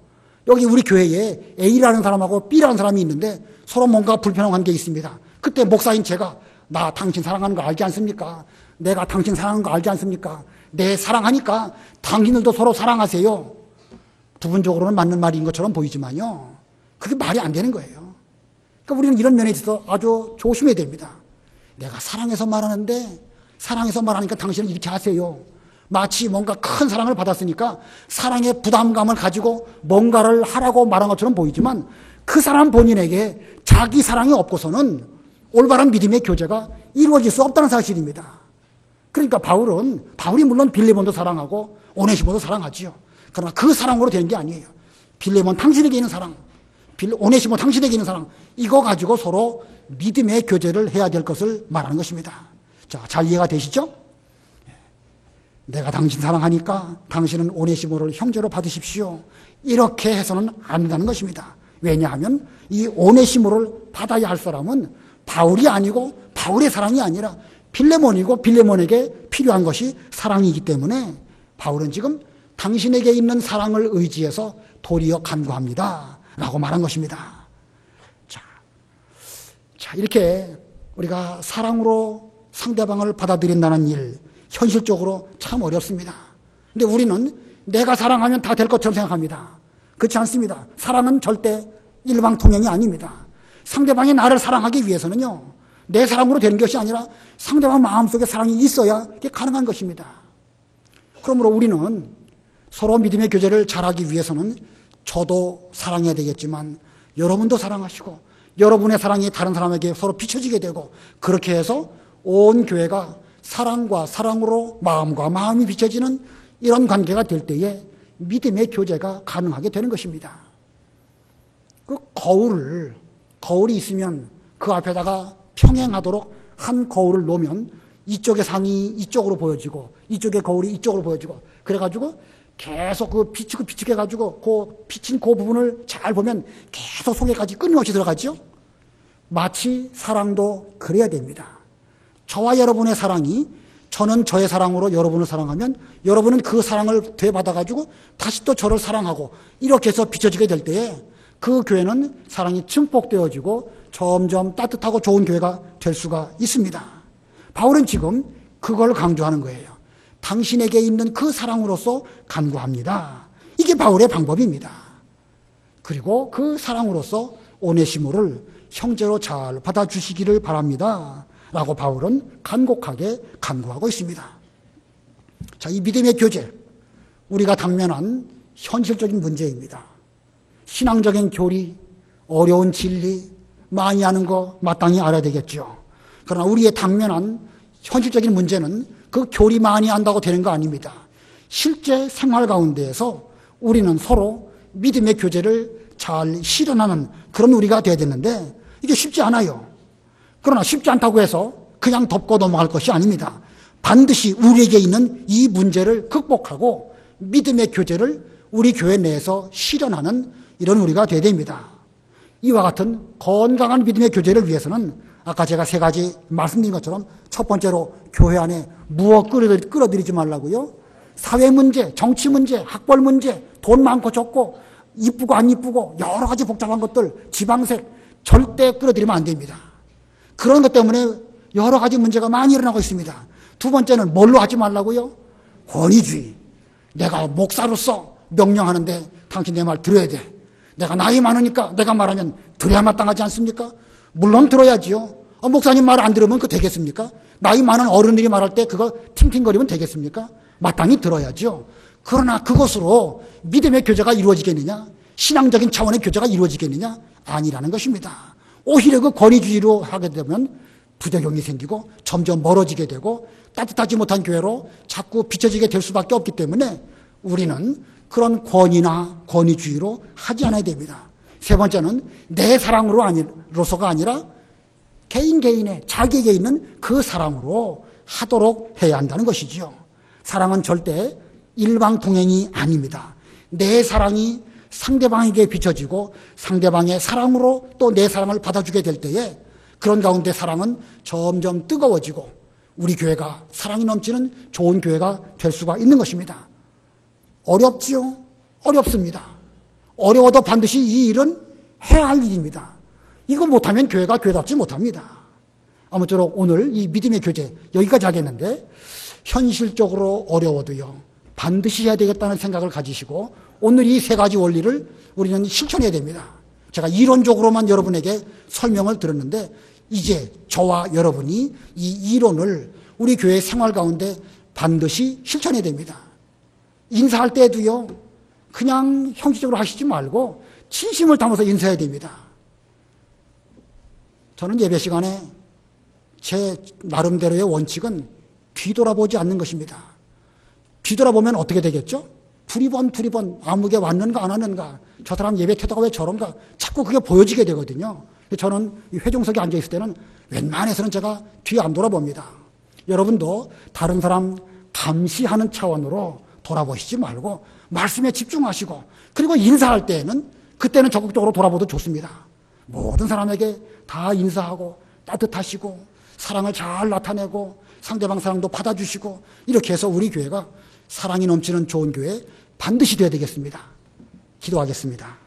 여기 우리 교회에 A라는 사람하고 B라는 사람이 있는데 서로 뭔가 불편한 관계가 있습니다. 그때 목사인 제가 나 당신 사랑하는 거 알지 않습니까? 내가 당신 사랑하는 거 알지 않습니까? 내 사랑하니까 당신들도 서로 사랑하세요. 부분적으로는 맞는 말인 것처럼 보이지만요. 그게 말이 안 되는 거예요. 그러니까 우리는 이런 면에 있어서 아주 조심해야 됩니다. 내가 사랑해서 말하는데 사랑해서 말하니까 당신은 이렇게 하세요. 마치 뭔가 큰 사랑을 받았으니까 사랑의 부담감을 가지고 뭔가를 하라고 말한 것처럼 보이지만 그 사람 본인에게 자기 사랑이 없고서는 올바른 믿음의 교제가 이루어질 수 없다는 사실입니다. 그러니까 바울이 물론 빌레몬도 사랑하고 오네시모도 사랑하지요. 그러나 그 사랑으로 되는 게 아니에요. 빌레몬 당신에게 있는 사랑, 오네시모 당신에게 있는 사랑, 이거 가지고 서로 믿음의 교제를 해야 될 것을 말하는 것입니다. 자, 잘 이해가 되시죠? 내가 당신 사랑하니까 당신은 오네시모를 형제로 받으십시오. 이렇게 해서는 안 된다는 것입니다. 왜냐하면 이 오네시모를 받아야 할 사람은 바울이 아니고 바울의 사랑이 아니라 빌레몬이고 빌레몬에게 필요한 것이 사랑이기 때문에 바울은 지금 당신에게 있는 사랑을 의지해서 도리어 간구합니다 라고 말한 것입니다. 자, 이렇게 우리가 사랑으로 상대방을 받아들인다는 일, 현실적으로 참 어렵습니다. 근데 우리는 내가 사랑하면 다 될 것처럼 생각합니다. 그렇지 않습니다. 사랑은 절대 일방통행이 아닙니다. 상대방이 나를 사랑하기 위해서는요, 내 사랑으로 되는 것이 아니라 상대방 마음속에 사랑이 있어야 이게 가능한 것입니다. 그러므로 우리는 서로 믿음의 교제를 잘하기 위해서는 저도 사랑해야 되겠지만 여러분도 사랑하시고 여러분의 사랑이 다른 사람에게 서로 비춰지게 되고, 그렇게 해서 온 교회가 사랑과 사랑으로 마음과 마음이 비춰지는 이런 관계가 될 때에 믿음의 교제가 가능하게 되는 것입니다. 그 거울이 있으면 그 앞에다가 평행하도록 한 거울을 놓으면 이쪽의 상이 이쪽으로 보여지고 이쪽의 거울이 이쪽으로 보여지고, 그래가지고 계속 그 비치게 해가지고 그 비친 그 부분을 잘 보면 계속 속에까지 끊임없이 들어가죠. 마치 사랑도 그래야 됩니다. 저와 여러분의 사랑이, 저는 저의 사랑으로 여러분을 사랑하면 여러분은 그 사랑을 되받아가지고 다시 또 저를 사랑하고, 이렇게 해서 비춰지게 될 때에 그 교회는 사랑이 증폭되어지고 점점 따뜻하고 좋은 교회가 될 수가 있습니다. 바울은 지금 그걸 강조하는 거예요. 당신에게 있는 그 사랑으로서 간구합니다. 이게 바울의 방법입니다. 그리고 그 사랑으로서 오네시모를 형제로 잘 받아주시기를 바랍니다. 라고 바울은 간곡하게 간구하고 있습니다. 자, 이 믿음의 교제, 우리가 당면한 현실적인 문제입니다. 신앙적인 교리, 어려운 진리, 많이 아는 거 마땅히 알아야 되겠죠. 그러나 우리의 당면한 현실적인 문제는 그 교리 많이 안다고 되는 거 아닙니다. 실제 생활 가운데에서 우리는 서로 믿음의 교제를 잘 실현하는 그런 우리가 돼야 되는데, 이게 쉽지 않아요. 그러나 쉽지 않다고 해서 그냥 덮고 넘어갈 것이 아닙니다. 반드시 우리에게 있는 이 문제를 극복하고 믿음의 교제를 우리 교회 내에서 실현하는 이런 우리가 돼야 됩니다. 이와 같은 건강한 믿음의 교제를 위해서는 아까 제가 3가지 말씀드린 것처럼, 첫 번째로 교회 안에 무엇 끌어들이지 말라고요. 사회 문제, 정치 문제, 학벌 문제, 돈 많고 적고, 이쁘고 안 이쁘고 여러 가지 복잡한 것들, 지방색 절대 끌어들이면 안 됩니다. 그런 것 때문에 여러 가지 문제가 많이 일어나고 있습니다. 두 번째는 뭘로 하지 말라고요? 권위주의. 내가 목사로서 명령하는데 당신 내 말 들어야 돼. 내가 나이 많으니까 내가 말하면 들어야 마땅하지 않습니까? 물론 들어야지요. 목사님 말 안 들으면 그거 되겠습니까? 나이 많은 어른들이 말할 때 그거 팅팅거리면 되겠습니까? 마땅히 들어야죠. 그러나 그것으로 믿음의 교제가 이루어지겠느냐? 신앙적인 차원의 교제가 이루어지겠느냐? 아니라는 것입니다. 오히려 그 권위주의로 하게 되면 부작용이 생기고 점점 멀어지게 되고 따뜻하지 못한 교회로 자꾸 비춰지게 될 수밖에 없기 때문에 우리는 그런 권위나 권위주의로 하지 않아야 됩니다. 세 번째는 내 사랑으로서가 아니라 개인의 자기에게 있는 그 사랑으로 하도록 해야 한다는 것이지요. 사랑은 절대 일방통행이 아닙니다. 내 사랑이 상대방에게 비춰지고 상대방의 사랑으로 또 내 사랑을 받아주게 될 때에 그런 가운데 사랑은 점점 뜨거워지고 우리 교회가 사랑이 넘치는 좋은 교회가 될 수가 있는 것입니다. 어렵지요? 어렵습니다. 어려워도 반드시 이 일은 해야 할 일입니다. 이거 못하면 교회가 교회답지 못합니다. 아무쪼록 오늘 이 믿음의 교제 여기까지 하겠는데, 현실적으로 어려워도요 반드시 해야 되겠다는 생각을 가지시고 오늘 이 3가지 원리를 우리는 실천해야 됩니다. 제가 이론적으로만 여러분에게 설명을 드렸는데, 이제 저와 여러분이 이 이론을 우리 교회 생활 가운데 반드시 실천해야 됩니다. 인사할 때도요 그냥 형식적으로 하시지 말고 진심을 담아서 인사해야 됩니다. 저는 예배 시간에 제 나름대로의 원칙은 뒤돌아보지 않는 것입니다. 뒤돌아보면 어떻게 되겠죠? 두리번 아무게 왔는가 안 왔는가, 저 사람 예배 태도가 왜 저런가, 자꾸 그게 보여지게 되거든요. 저는 이 회중석에 앉아있을 때는 웬만해서는 제가 뒤 안 돌아봅니다. 여러분도 다른 사람 감시하는 차원으로 돌아보시지 말고 말씀에 집중하시고, 그리고 인사할 때는 그때는 적극적으로 돌아보도 좋습니다. 모든 사람에게 다 인사하고 따뜻하시고 사랑을 잘 나타내고 상대방 사랑도 받아주시고, 이렇게 해서 우리 교회가 사랑이 넘치는 좋은 교회 반드시 되어야 되겠습니다. 기도하겠습니다.